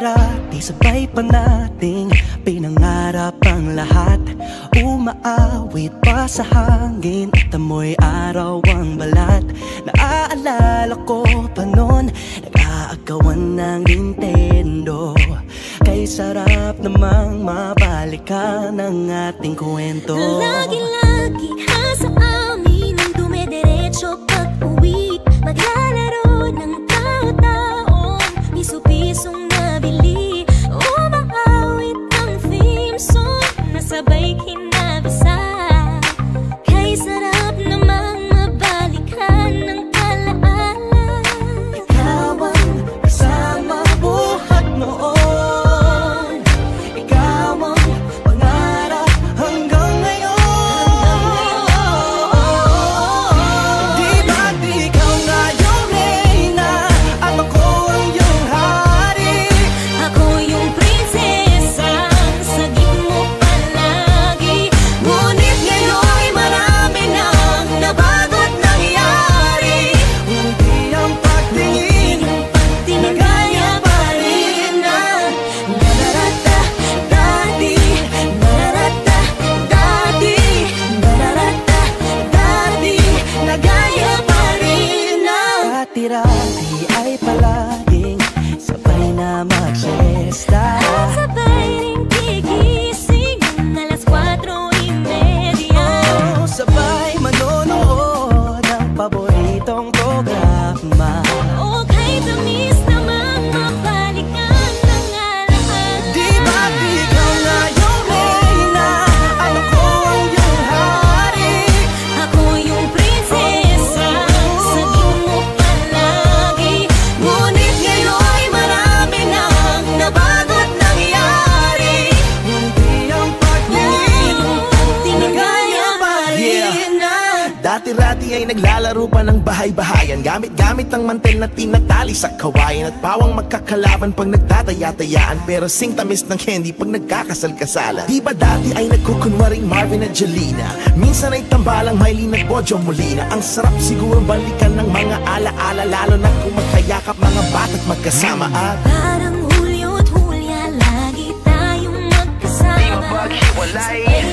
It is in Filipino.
Dati-rati sabay pa nating pinangarap ang lahat. Umaawit pa sa hangin at amoy araw ang balat. Naaalala ko pa noon, nag-aagawan ng Nintendo. Kay sarap namang mabalikan ang ating kwento. Lagi-lagi ha sa amin ang dumediretso pag-uwi. Maglalaro ng tao-taong piso-pisong nabili. Umaawit ang theme song na sabay kinabasa. Kay sarap namang mabalikan ng alaala. Ikaw ang kasama buhat noon. Ikaw ang pangarap hanggang ngayon. Di ba't ikaw nga yung reyna at ako ang iyong hari? Ako yung prinsesa, sagip mo palagi. Ngunit ngayon'y marami nang nabago't nangyari. Hindi ang pagtingin na gaya pa rin na nararata dati, nararata dati, nararata dati, na gaya pa rin na. Dati-rati ay palaging sabay na mag-siesta. At sabay ring gigising ng alas 4:30. Oh, sabay manonood ng paboritong programa. O kay tamis namang mabalikan ng alaala. Di ba't ikaw nga yung reyna at ako ang iyong hari? Ako yung prinsesa, sagip mo palagi. Ngunit ngayon'y marami nang nabago't nangyari. Hindi ang pagtingin na gaya pa rin na. Dati-rati ay naglalaro pa ng bahay-bahayan, gamit-gamit ang mantel na tinatali sa kawayan. At pawang magkakalaban pag nagtataya-tayaan, pero sing tamis ng candy pag nagkakasal-kasalan. Di ba dati ay nagkukunwaring Marvin at Jelena? Minsan ay tambalang Mylene at Bojo Molina. Ang sarap siguro balikan ng mga ala-ala, lalo na kung magkayakap mga bata't magkasama. At Parang Hulyo at Hulya, lagi tayong magkasama. Di mapaghiwalay.